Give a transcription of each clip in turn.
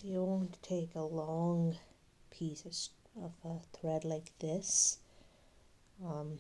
you want to take a long piece of thread like this, and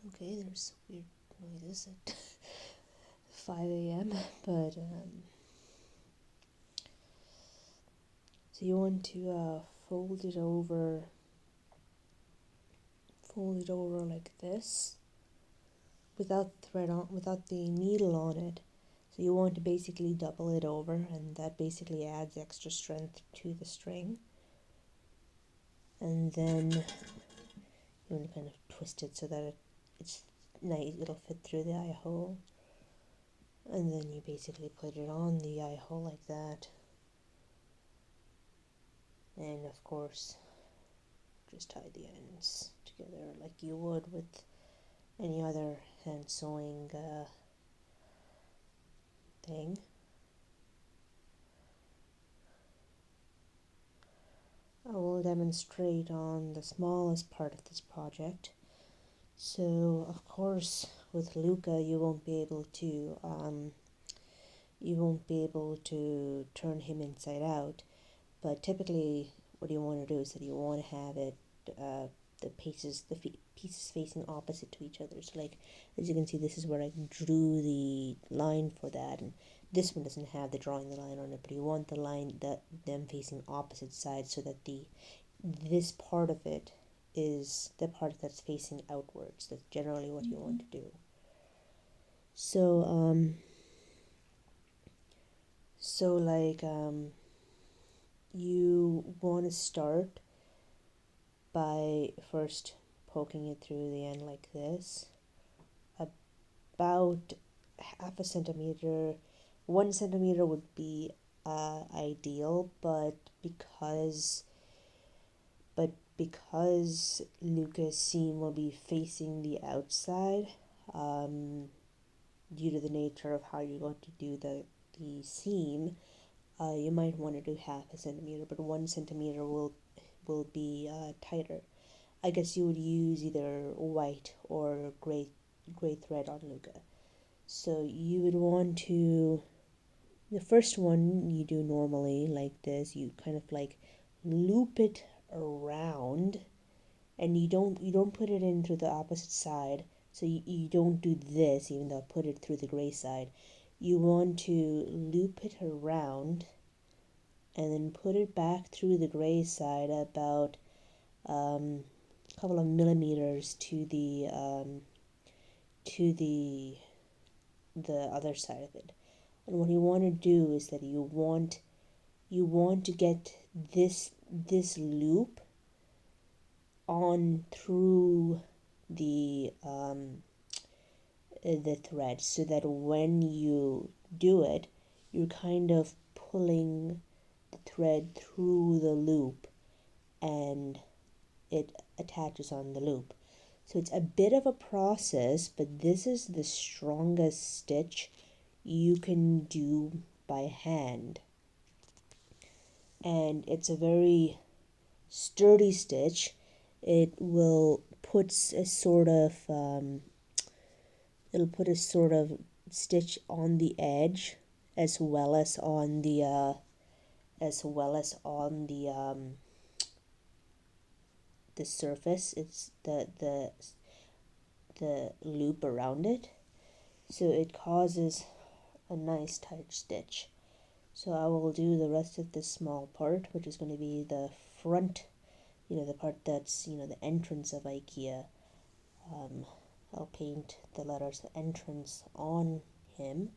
okay, there's weird noises at 5 a.m. But so you want to fold it over like this, without the needle on it. So you want to basically double it over, and that basically adds extra strength to the string. And then you want to kind of twist it so that it's nice, it'll fit through the eye hole. And then you basically put it on the eye hole like that. And of course, just tie the ends together like you would with any other hand sewing thing. I will demonstrate on the smallest part of this project. So of course with Luca you won't be able to turn him inside out, but typically what you want to do is that you want to have it the pieces facing opposite to each other. So like, as you can see, this is where I drew the line for that, and this one doesn't have the drawing the line on it, but you want the line them facing opposite sides, so that this part of it is the part that's facing outwards. That's generally what you want to do. So you want to start by first poking it through the end like this, about half a centimeter. 1 centimeter would be ideal, but because Luca's seam will be facing the outside, due to the nature of how you're going to do the seam, you might want to do half a centimeter, but 1 centimeter will be tighter. I guess you would use either white or gray thread on Luca. So you would want to, the first one you do normally like this, you kind of like loop it around, and you don't put it in through the opposite side. So you don't do this, even though I put it through the gray side. You want to loop it around and then put it back through the gray side about a couple of millimeters to the other side of it. And what you want to do is that you want to get this loop on through the thread, so that when you do it, you're kind of pulling the thread through the loop and it attaches on the loop. So it's a bit of a process, but this is the strongest stitch you can do by hand. And it's a very sturdy stitch. It will put a sort of stitch on the edge, as well as on the the surface. It's the loop around it, so it causes a nice tight stitch. So I will do the rest of this small part, which is going to be the front, the part that's the entrance of IKEA. I'll paint the letters entrance on him.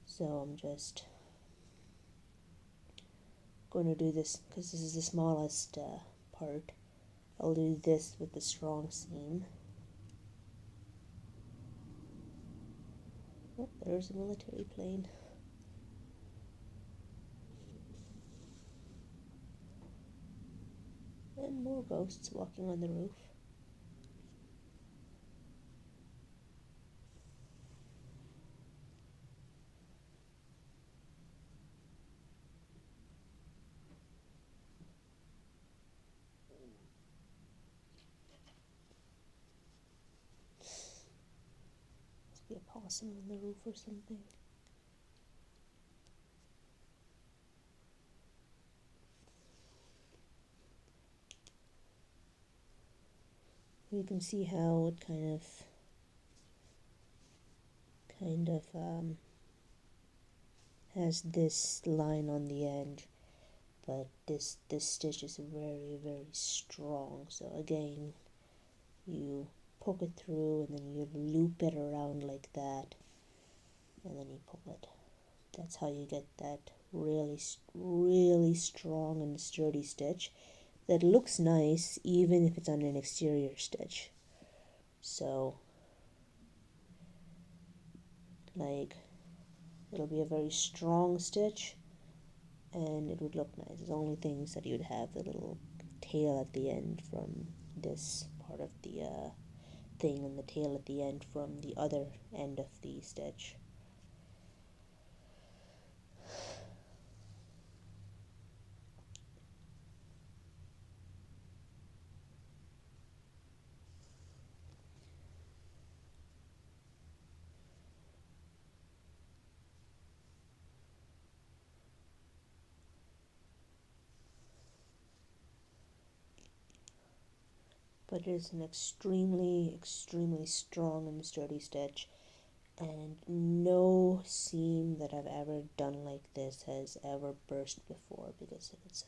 So I'm just going to do this because this is the smallest part. I'll do this with the strong seam. Oh, there's a military plane. And more ghosts walking on the roof. possum on the roof or something. You can see how it kind of has this line on the end, but this stitch is very, very strong. So again, you poke it through and then you loop it around like that, and then you pull it. That's how you get that really, really strong and sturdy stitch that looks nice even if it's on an exterior stitch. So, like, it'll be a very strong stitch and it would look nice. The only things that you'd have the little tail at the end from this part of the thing, and the tail at the end from the other end of the stitch. But it is an extremely, extremely strong and sturdy stitch, and no seam that I've ever done like this has ever burst before, because it's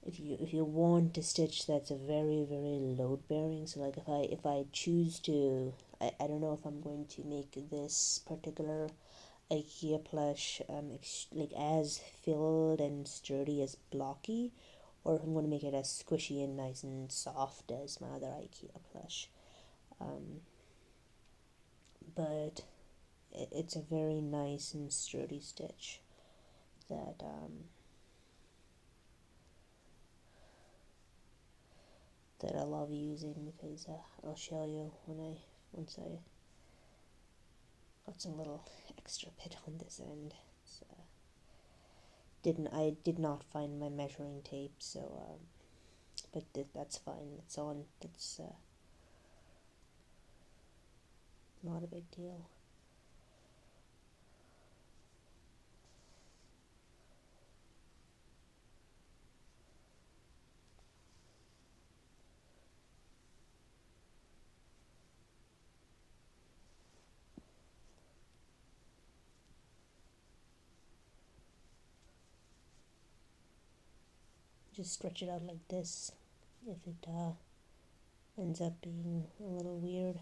if you want a stitch that's a very, very load bearing, so like if I choose to, I don't know if I'm going to make this particular IKEA plush like as filled and sturdy as blocky, or if I'm going to make it as squishy and nice and soft as my other IKEA plush. But it's a very nice and sturdy stitch that that I love using, because I'll show you once I got some little extra bit on this end. So, I did not find my measuring tape, so but that's fine. It's on. It's not a big deal. Just stretch it out like this if it ends up being a little weird.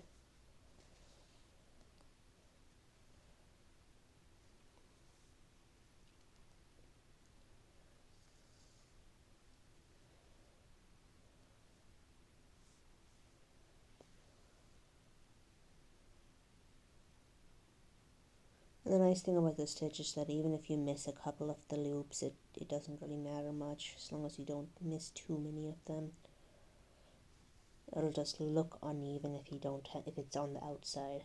And the nice thing about this stitch is that even if you miss a couple of the loops, it doesn't really matter much, as long as you don't miss too many of them. It'll just look uneven if you don't if it's on the outside.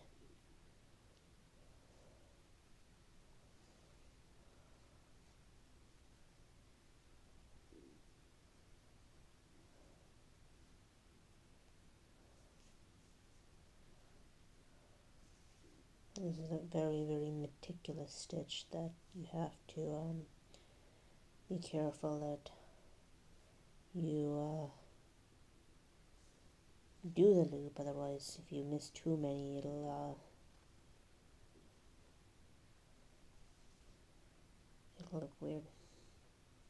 This is a very, very meticulous stitch that you have to be careful that you do the loop. Otherwise, if you miss too many, it'll look weird.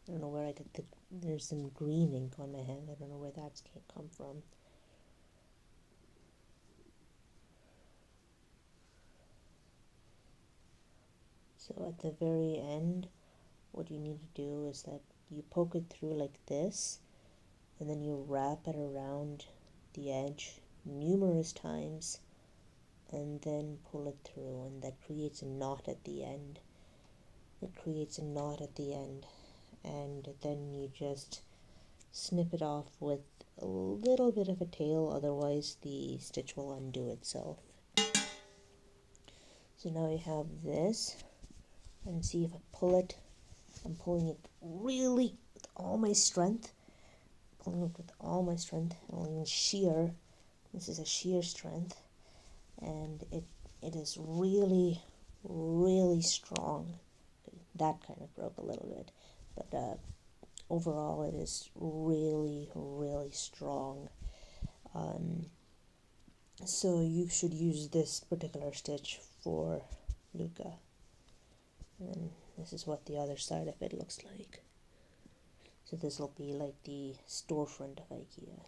I don't know where I did there's some green ink on my hand. I don't know where that's come from. So at the very end, what you need to do is that you poke it through like this, and then you wrap it around the edge numerous times, and then pull it through, and that creates a knot at the end. It creates a knot at the end, and then you just snip it off with a little bit of a tail, otherwise the stitch will undo itself. So now you have this, and see if I pull it, I'm pulling it really with all my strength, pulling it with all my strength. I'll even shear, this is a shear strength, and it is really, really strong. That kind of broke a little bit, but overall it is really, really strong. So you should use this particular stitch for Luca. And this is what the other side of it looks like. So this will be like the storefront of IKEA.